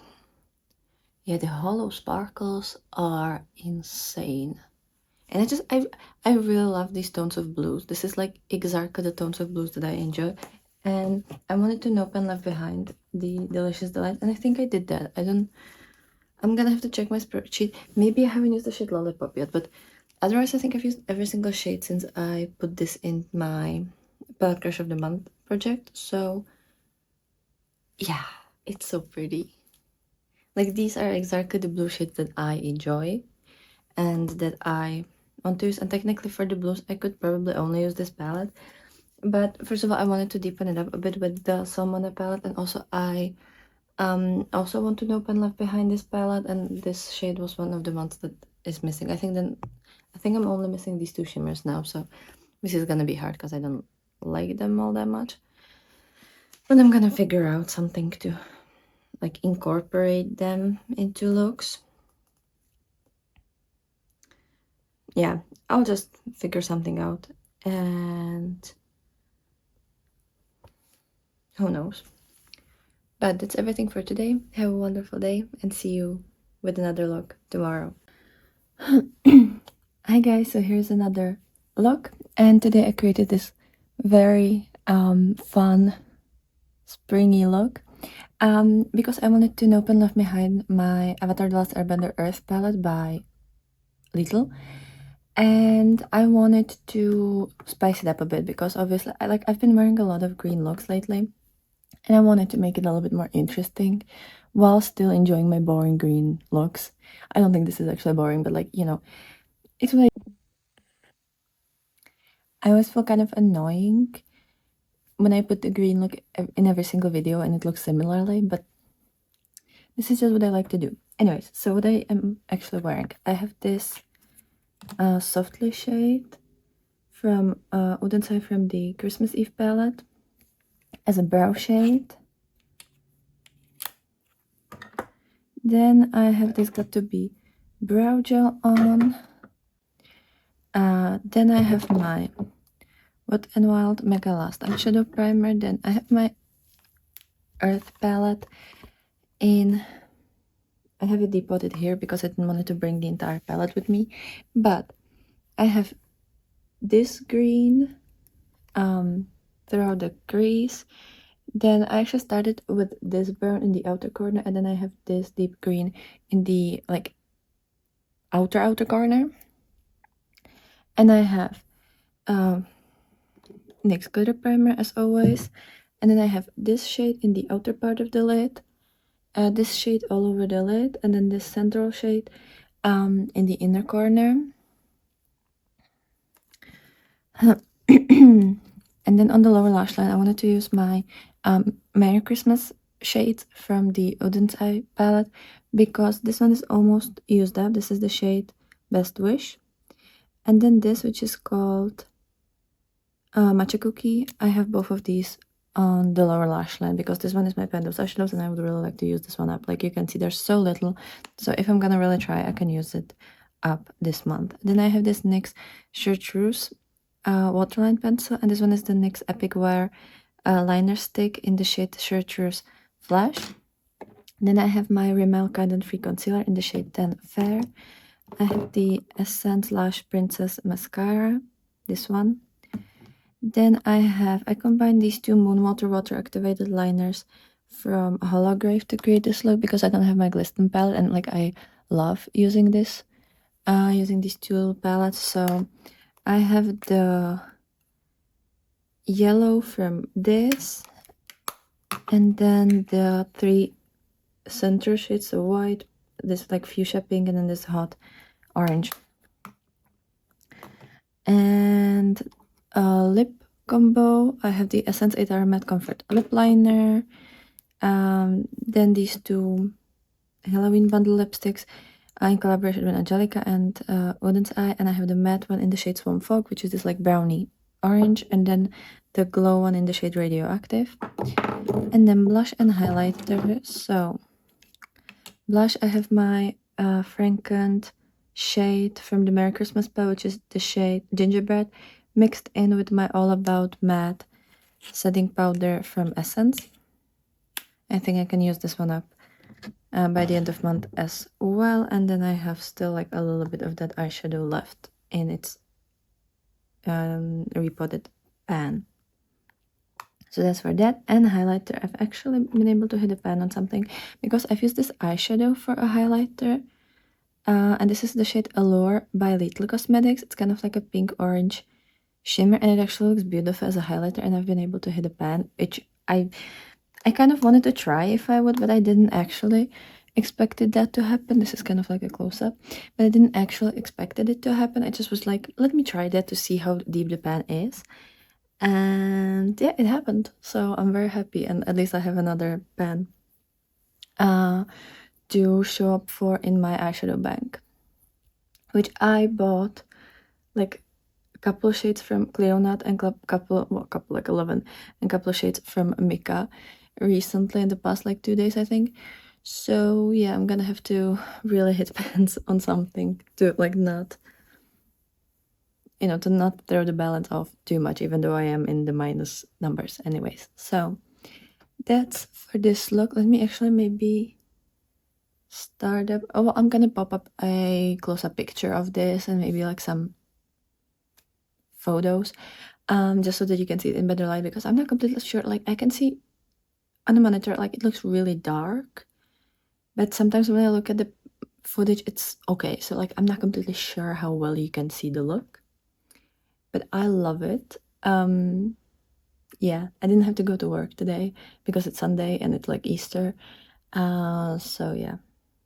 yeah, the hollow sparkles are insane. And I really love these tones of blues. This is like exactly the tones of blues that I enjoy. And I wanted to Nope and Left Behind the Delicious Delight, and I think I did that. I'm gonna have to check my spreadsheet. Maybe I haven't used the shade Lollipop yet, but otherwise I think I've used every single shade since I put this in my Palette Crush of the Month project. So yeah, it's so pretty. Like, these are exactly the blue shades that I enjoy and that I want to use. And technically for the blues, I could probably only use this palette. But first of all, I wanted to deepen it up a bit with the Salmona palette. And also I also want to Nope and Left Behind this palette. And this shade was one of the ones that is missing. I think I'm only missing these two shimmers now. So this is gonna be hard because I don't like them all that much. But I'm gonna figure out something to like incorporate them into looks. Yeah, I'll just figure something out, and who knows. But that's everything for today. Have a wonderful day, and see you with another look tomorrow. Hi guys, so here's another look, and today I created this very fun springy look because I wanted to Nope and Left Behind my Avatar The Last Airbender Earth palette by Lidl, and I wanted to spice it up a bit because obviously I've been wearing a lot of green looks lately, and I wanted to make it a little bit more interesting while still enjoying my boring green looks. I don't think this is actually boring, but like, you know, it's what I always feel kind of annoying when I put the green look in every single video and it looks similarly, but this is just what I like to do. Anyways, so what I am actually wearing, I have this Softly shade from Odenside from the Christmas Eve palette as a brow shade. Then I have this Got2b brow gel on. Then I have my Wet n Wild Mega Last Eyeshadow Primer. Then I have my Earth palette in... I have it depotted here because I didn't want to bring the entire palette with me. But I have this green throughout the crease. Then I actually started with this brown in the outer corner, and then I have this deep green in the like outer corner. And I have NYX glitter primer as always, and then I have this shade in the outer part of the lid, this shade all over the lid, and then this central shade in the inner corner. And then on the lower lash line, I wanted to use my Merry Christmas shades from the Odenside palette because this one is almost used up. This is the shade Best Wish. And then this, which is called Matcha Cookie. I have both of these on the lower lash line because this one is my Pen Dose eyeshadows and I would really like to use this one up. Like you can see, there's so little. So if I'm gonna really try, I can use it up this month. Then I have this NYX Chartreuse waterline pencil, and this one is the NYX Epic Wear liner stick in the shade Chartreuse Flash. Then I have my Rimmel Kind & Free Concealer in the shade 10 Fair. I have the Essence Lash Princess Mascara, this one. Then I combined these two Moonwater water activated liners from Holograph to create this look because I don't have my Glisten palette, and like I love using this, using these two palettes. So I have the yellow from this, and then the three center shades, so white, this like fuchsia pink, and then this hot orange. And lip combo, I have the Essence 8 Hour Matte Comfort Lip Liner. Then these two Halloween bundle lipsticks in collaboration with Angelica and Odin's Eye. And I have the matte one in the shade Swamp Fog, which is this like brownie orange. And then the glow one in the shade Radioactive. And then blush and highlighter. So blush, I have my Franken shade from the Merry Christmas palette, which is the shade Gingerbread, mixed in with my All About Matte setting powder from Essence. I think I can use this one up by the end of month as well. And then I have still like a little bit of that eyeshadow left in its repotted pan. So that's for that. And highlighter, I've actually been able to hit a pan on something because I've used this eyeshadow for a highlighter. And this is the shade Allure by Little Cosmetics. It's kind of like a pink-orange shimmer, and it actually looks beautiful as a highlighter, and I've been able to hit a pan, which I kind of wanted to try if I would, but I didn't actually expected that to happen. This is kind of like a close-up, but I didn't actually expected it to happen. I just was like, let me try that to see how deep the pan is. And yeah, it happened. So I'm very happy, and at least I have another pan to show up for in my eyeshadow bank, which I bought like a couple of shades from Cleonut and couple like 11, and a couple of shades from Mika recently in the past like 2 days, I think. So yeah, I'm gonna have to really hit pans on something to like not, you know, to not throw the balance off too much, even though I am in the minus numbers anyways. So that's for this look. Let me actually maybe start up. Oh, I'm gonna pop up a close-up picture of this and maybe like some photos, just so that you can see it in better light, because I'm not completely sure. Like I can see on the monitor, like it looks really dark, but sometimes when I look at the footage, it's okay. So like I'm not completely sure how well you can see the look, but I love it. Yeah, I didn't have to go to work today because it's Sunday and it's like Easter. So yeah,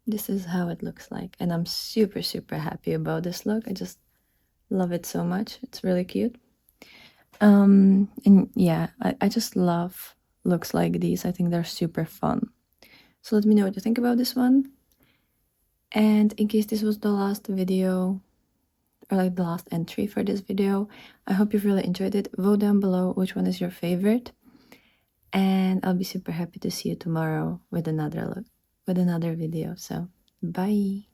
this is how it looks like, and I'm super happy about this look. I just love it so much. It's really cute. And yeah, I just love looks like these. I think they're super fun. So let me know what you think about this one. And in case this was the last video, or like the last entry for this video, I hope you've really enjoyed it. Vote down below which one is your favorite, and I'll be super happy to see you tomorrow with another look, with another video. So bye.